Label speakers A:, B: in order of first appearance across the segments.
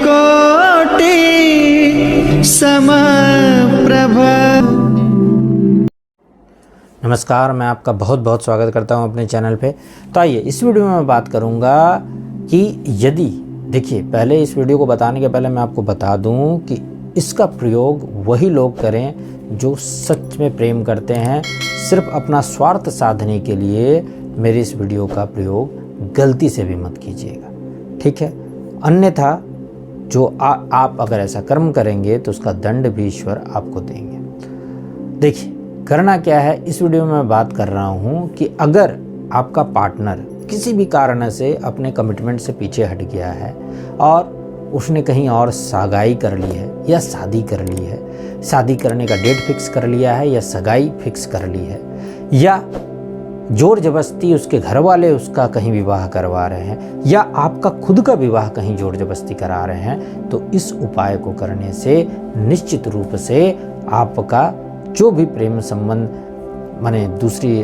A: कोटि समप्रभ।
B: नमस्कार, मैं आपका बहुत बहुत स्वागत करता हूं अपने चैनल पे। तो आइए इस वीडियो में मैं बात करूंगा कि यदि देखिए, पहले इस वीडियो को बताने के पहले मैं आपको बता दूं कि इसका प्रयोग वही लोग करें जो सच में प्रेम करते हैं। सिर्फ अपना स्वार्थ साधने के लिए मेरी इस वीडियो का प्रयोग गलती से भी मत कीजिएगा, ठीक है। अन्यथा जो आप अगर ऐसा कर्म करेंगे तो उसका दंड भी ईश्वर आपको देंगे। देखिए, करना क्या है, इस वीडियो में मैं बात कर रहा हूँ कि अगर आपका पार्टनर किसी भी कारण से अपने कमिटमेंट से पीछे हट गया है और उसने कहीं और सगाई कर ली है या शादी कर ली है, शादी करने का डेट फिक्स कर लिया है या सगाई फिक्स कर ली है, या जोर जबरदस्ती उसके घर वाले उसका कहीं विवाह करवा रहे हैं, या आपका खुद का विवाह कहीं जोर जबरदस्ती करा रहे हैं, तो इस उपाय को करने से निश्चित रूप से आपका जो भी प्रेम संबंध माने दूसरी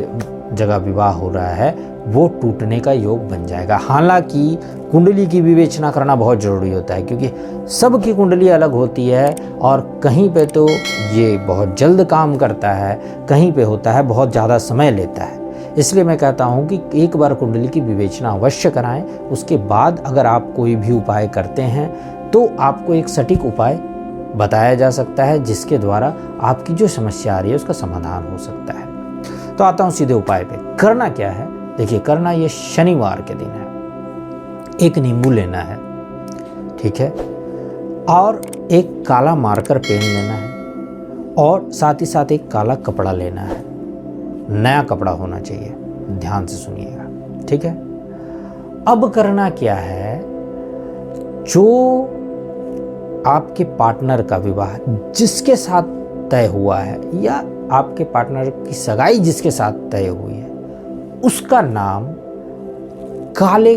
B: जगह विवाह हो रहा है वो टूटने का योग बन जाएगा। हालांकि कुंडली की विवेचना करना बहुत ज़रूरी होता है, क्योंकि सबकी कुंडली अलग होती है और कहीं पे तो ये बहुत जल्द काम करता है, कहीं पे होता है बहुत ज़्यादा समय लेता है। इसलिए मैं कहता हूँ कि एक बार कुंडली की विवेचना अवश्य कराएं। उसके बाद अगर आप कोई भी उपाय करते हैं तो आपको एक सटीक उपाय बताया जा सकता है जिसके द्वारा आपकी जो समस्या आ रही है उसका समाधान हो सकता है। तो आता हूँ सीधे उपाय पे। करना क्या है, देखिए, करना ये शनिवार के दिन है। एक नींबू लेना है, ठीक है, और एक काला मार्कर पेन लेना है और साथ ही साथ एक काला कपड़ा लेना है। नया कपड़ा होना चाहिए, ध्यान से सुनिएगा, ठीक है। अब करना क्या है, जो आपके पार्टनर का विवाह जिसके साथ तय हुआ है या आपके पार्टनर की सगाई जिसके साथ तय हुई है, उसका नाम काले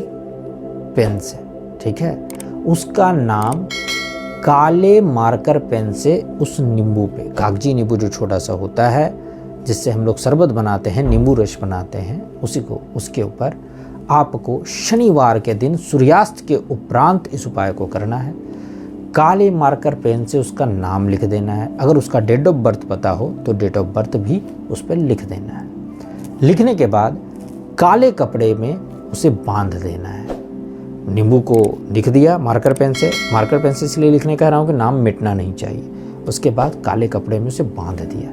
B: पेन से, ठीक है, उसका नाम काले मार्कर पेन से उस नींबू पे, कागजी नींबू जो छोटा सा होता है जिससे हम लोग शरबत बनाते हैं, नींबू रस बनाते हैं, उसी को उसके ऊपर आपको शनिवार के दिन सूर्यास्त के उपरांत इस उपाय को करना है। काले मार्कर पेन से उसका नाम लिख देना है। अगर उसका डेट ऑफ बर्थ पता हो तो डेट ऑफ बर्थ भी उस पर लिख देना है। लिखने के बाद काले कपड़े में उसे बांध देना है। नींबू को लिख दिया मार्कर पेन से, मार्कर पेन से इसलिए लिखने कह रहा हूँ कि नाम मिटना नहीं चाहिए। उसके बाद काले कपड़े में उसे बांध दिया।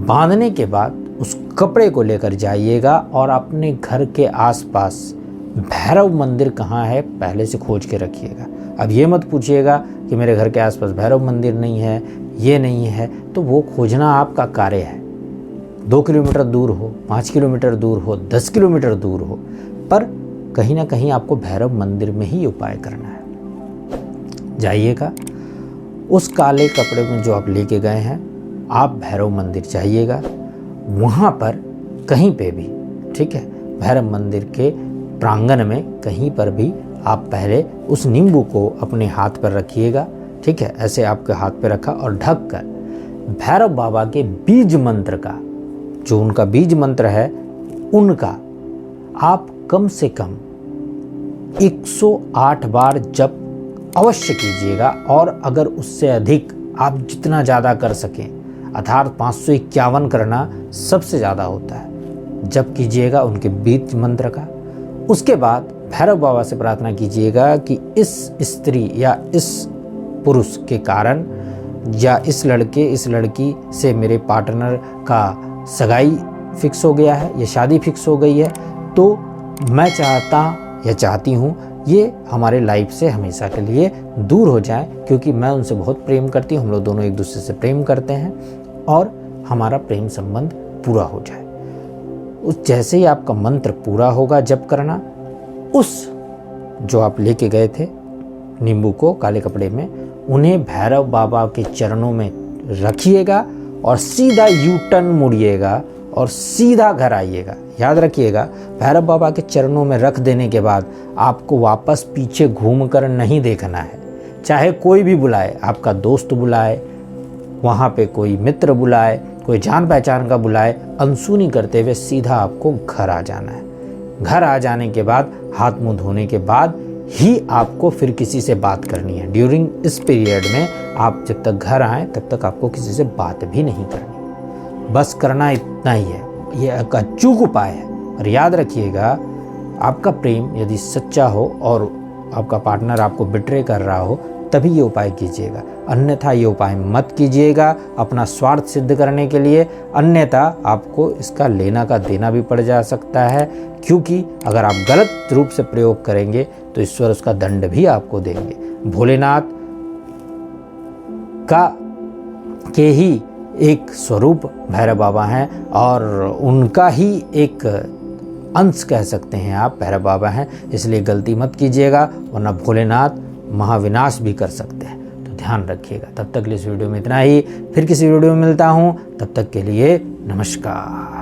B: बांधने के बाद उस कपड़े को लेकर जाइएगा और अपने घर के आसपास भैरव मंदिर कहाँ है पहले से खोज के रखिएगा। अब ये मत पूछिएगा कि मेरे घर के आसपास भैरव मंदिर नहीं है, ये नहीं है, तो वो खोजना आपका कार्य है। 2 किलोमीटर दूर हो, 5 किलोमीटर दूर हो, 10 किलोमीटर दूर हो, पर कहीं ना कहीं आपको भैरव मंदिर में ही उपाय करना है। जाइएगा, उस काले कपड़े में जो आप लेके गए हैं, आप भैरव मंदिर जाइएगा। वहाँ पर कहीं पे भी, ठीक है, भैरव मंदिर के प्रांगण में कहीं पर भी आप पहले उस नींबू को अपने हाथ पर रखिएगा, ठीक है, ऐसे आपके हाथ पर रखा और ढक कर भैरव बाबा के बीज मंत्र का, जो उनका बीज मंत्र है, उनका आप कम से कम 108 बार जप अवश्य कीजिएगा। और अगर उससे अधिक आप जितना ज़्यादा कर सकें, अर्थात 551 करना सबसे ज़्यादा होता है, जप कीजिएगा उनके बीज मंत्र का। उसके बाद भैरव बाबा से प्रार्थना कीजिएगा कि इस स्त्री या इस पुरुष के कारण या इस लड़के इस लड़की से मेरे पार्टनर का सगाई फिक्स हो गया है या शादी फिक्स हो गई है, तो मैं चाहता या चाहती हूँ ये हमारे लाइफ से हमेशा के लिए दूर हो जाए, क्योंकि मैं उनसे बहुत प्रेम करती हूँ, हम लोग दोनों एक दूसरे से प्रेम करते हैं और हमारा प्रेम संबंध पूरा हो जाए। उस जैसे ही आपका मंत्र पूरा होगा जप करना, उस जो आप लेके गए थे नींबू को काले कपड़े में, उन्हें भैरव बाबा के चरणों में रखिएगा और सीधा यू टर्न मुड़िएगा और सीधा घर आइएगा। याद रखिएगा, भैरव बाबा के चरणों में रख देने के बाद आपको वापस पीछे घूमकर नहीं देखना है। चाहे कोई भी बुलाए, आपका दोस्त बुलाए, वहाँ पे कोई मित्र बुलाए, कोई जान पहचान का बुलाए, अनसुनी करते हुए सीधा आपको घर आ जाना है। घर आ जाने के बाद हाथ मुंह धोने के बाद ही आपको फिर किसी से बात करनी है। ड्यूरिंग इस पीरियड में आप जब तक घर आएँ तब तक आपको किसी से बात भी नहीं करनी, बस करना इतना ही है। ये एक अचूक उपाय है। और याद रखिएगा, आपका प्रेम यदि सच्चा हो और आपका पार्टनर आपको बिट्रे कर रहा हो तभी ये उपाय कीजिएगा, अन्यथा ये उपाय मत कीजिएगा अपना स्वार्थ सिद्ध करने के लिए, अन्यथा आपको इसका लेना का देना भी पड़ जा सकता है, क्योंकि अगर आप गलत रूप से प्रयोग करेंगे तो ईश्वर उसका दंड भी आपको देंगे। भोलेनाथ का के ही एक स्वरूप भैरव बाबा हैं और उनका ही एक अंश कह सकते हैं आप भैरव बाबा हैं, इसलिए गलती मत कीजिएगा वरना भोलेनाथ महाविनाश भी कर सकते हैं। तो ध्यान रखिएगा। तब तक के लिए इस वीडियो में इतना ही, फिर किसी वीडियो में मिलता हूँ, तब तक के लिए नमस्कार।